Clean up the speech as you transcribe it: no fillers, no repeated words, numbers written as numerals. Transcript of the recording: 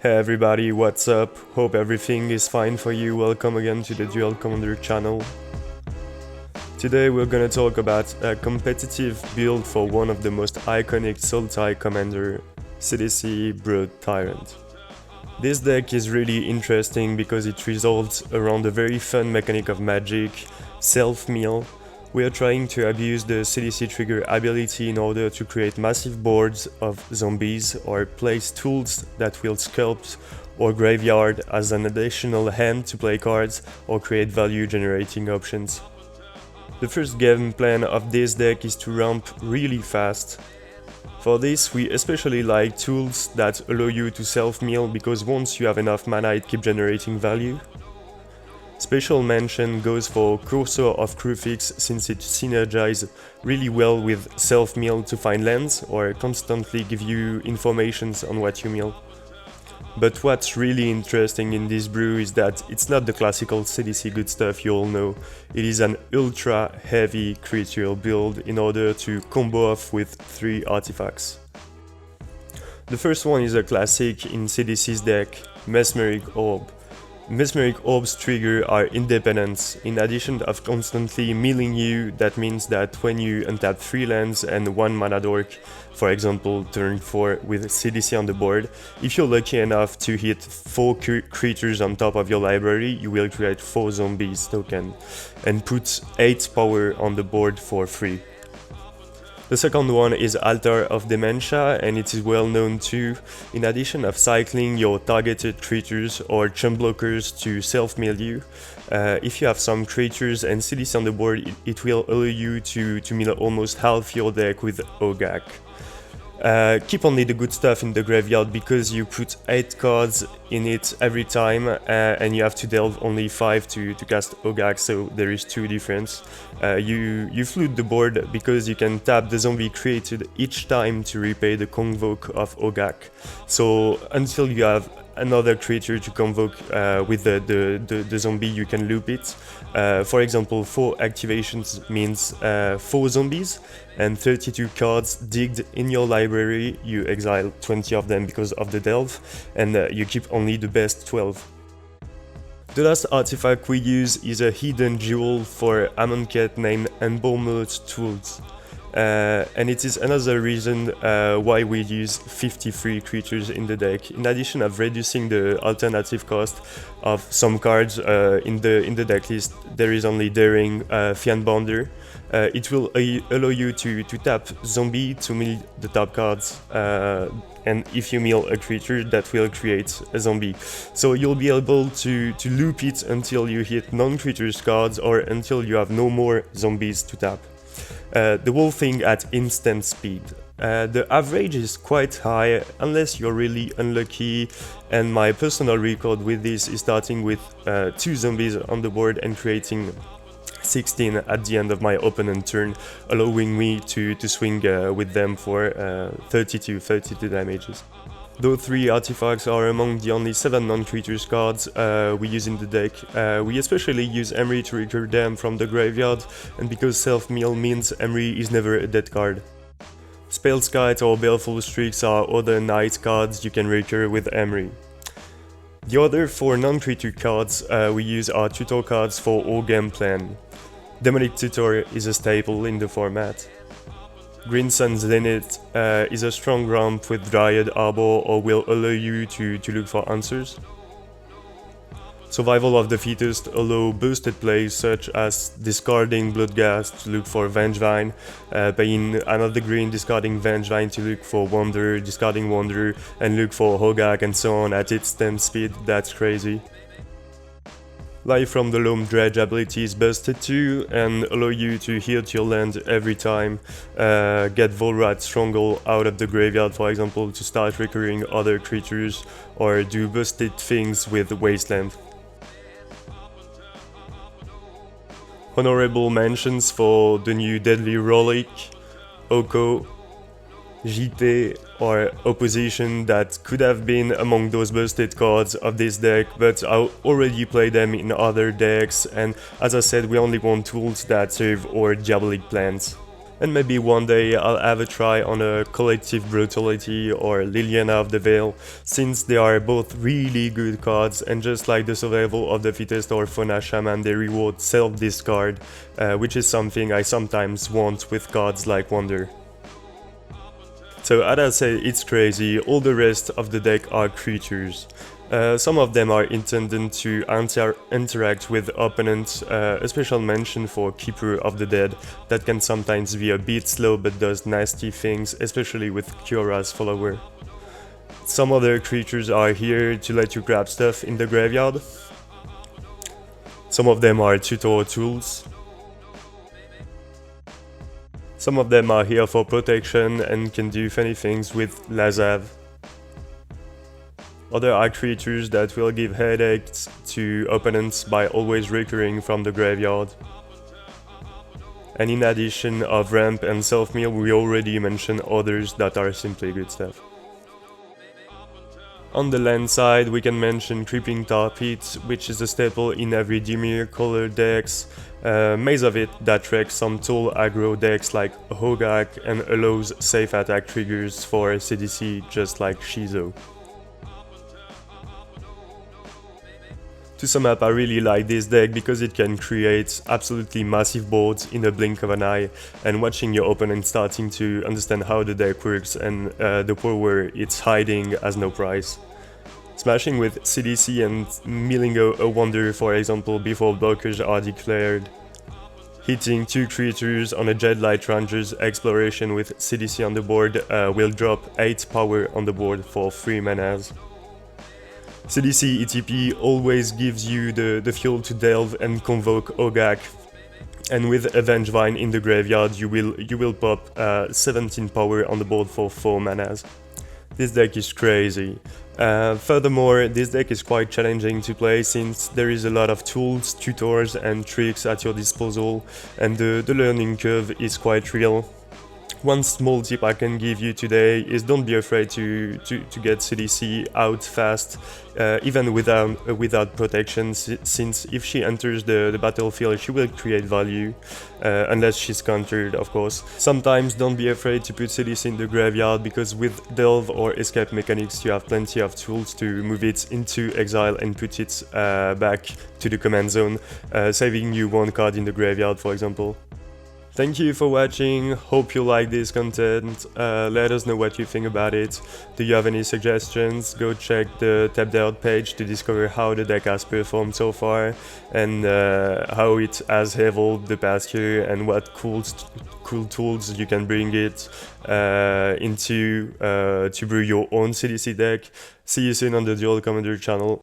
Hey everybody, what's up? Hope everything is fine for you. Welcome again to the Duel Commander channel. Today we're gonna talk about a competitive build for one of the most iconic Sultai commander, Sidisi Tyrant. This deck is really interesting because it resolves around a very fun mechanic of magic, self-mill. We are trying to abuse the Sidisi trigger ability in order to create massive boards of zombies or place tools that will sculpt or graveyard as an additional hand to play cards or create value generating options. The first game plan of this deck is to ramp really fast. For this, we especially like tools that allow you to self-mill because once you have enough mana it keeps generating value. Special mention goes for Cursor of Crucifix since it synergizes really well with self-mill to find lands or constantly give you informations on what you mill. But what's really interesting in this brew is that it's not the classical CDC good stuff you all know. It is an ultra heavy creature build in order to combo off with 3 artifacts. The first one is a classic in CDC's deck, Mesmeric Orb. Mesmeric Orb's trigger are independent. In addition of constantly milling you, that means that when you untap 3 lands and 1 mana dork, for example turn 4 with CDC on the board, if you're lucky enough to hit 4 creatures on top of your library, you will create 4 zombies token and put 8 power on the board for free. The second one is Altar of Dementia, and it is well known too. In addition of cycling your targeted creatures or chump blockers to self-mill you, if you have some creatures and cities on the board, it will allow you to mill almost half your deck with Ogak. Keep only the good stuff in the graveyard because you put 8 cards in it every time and you have to delve only 5 to cast Ogak, so there is 2 difference. You flood the board because you can tap the zombie created each time to repay the convoke of Ogak. So until you have another creature to convoke with the zombie, you can loop it. For example, 4 activations means 4 zombies and 32 cards digged in your library. You exile 20 of them because of the delve, and you keep only the best 12. The last artifact we use is a hidden jewel for Amonkhet named Embalmed Tools. And it is another reason why we use 53 creatures in the deck. In addition of reducing the alternative cost of some cards in the deck list, there is only Daring Fianbonder. It will allow you to tap zombie to mill the top cards, and if you mill a creature that will create a zombie. So you'll be able to loop it until you hit non-creatures cards or until you have no more zombies to tap. The whole thing at instant speed. The average is quite high unless you're really unlucky, and my personal record with this is starting with 2 zombies on the board and creating 16 at the end of my opponent turn, allowing me to swing with them for 32 damages. Those 3 artifacts are among the only 7 non-creatures cards we use in the deck. We especially use Emery to recur them from the graveyard, and because self-mill means Emery is never a dead card. Spellskite or Baleful Streaks are other nice cards you can recur with Emery. The other 4 non-creature cards we use are tutor cards for all game plan. Demonic Tutor is a staple in the format. Green Sun Zenith is a strong ramp with Dryad Arbor or will allow you to look for answers. Survival of the Fittest allow boosted plays such as discarding Bloodghast to look for Vengevine, paying another green, discarding Vengevine to look for Wonder, discarding Wonder and look for Hogak, and so on at instant speed. That's crazy. Life from the Loam Dredge ability is busted too and allow you to hit your land every time. Get Volrat Stronghold out of the graveyard, for example, to start recurring other creatures, or do busted things with Wasteland. Honorable mentions for the new Deadly Relic, Oko, JT or Opposition that could have been among those busted cards of this deck, but I already played them in other decks, and as I said, we only want tools that serve our diabolic plans. and maybe one day I'll have a try on a Collective Brutality or Liliana of the Veil, since they are both really good cards, and just like the Survival of the Fittest or Fauna Shaman, they reward self-discard, which is something I sometimes want with cards like Wonder. So as I say, it's crazy. All the rest of the deck are creatures. Some of them are intended to interact with opponents, a special mention for Keeper of the Dead, that can sometimes be a bit slow but does nasty things, especially with Kyora's follower. Some other creatures are here to let you grab stuff in the graveyard. Some of them are tutor tools. Some of them are here for protection and can do funny things with Lazav. Other are creatures that will give headaches to opponents by always recurring from the graveyard. And in addition of ramp and self-mill, we already mentioned others that are simply good stuff. On the land side, we can mention Creeping Tar Pit, which is a staple in every Dimir colored decks. Maze of it that wrecks some tall aggro decks like Hogak and allows safe attack triggers for Sidisi, just like Shizo. To sum up, I really like this deck because it can create absolutely massive boards in a blink of an eye, and watching your opponent starting to understand how the deck works and the power it's hiding has no price. Smashing with Sidisi and milling a Wonder, for example, before blockers are declared. Hitting 2 creatures on a Jedlight Ranger's exploration with Sidisi on the board will drop 8 power on the board for 3 manas. Sidisi ETP always gives you the fuel to delve and convoke Ogak, and with Avengevine in the graveyard you will pop 17 power on the board for 4 manas. This deck is crazy. Furthermore, this deck is quite challenging to play since there is a lot of tools, tutors and tricks at your disposal, and the learning curve is quite real. One small tip I can give you today is don't be afraid to get CDC out fast, even without protection, since if she enters the battlefield she will create value, unless she's countered, of course. Sometimes don't be afraid to put CDC in the graveyard, because with Delve or Escape mechanics you have plenty of tools to move it into exile and put it back to the command zone, saving you 1 card in the graveyard, for example. Thank you for watching, hope you like this content, let us know what you think about it. Do you have any suggestions? Go check the tapped out page to discover how the deck has performed so far, and how it has evolved the past year, and what cool tools you can bring it into to brew your own CDC deck. See you soon on the Duel Commander channel.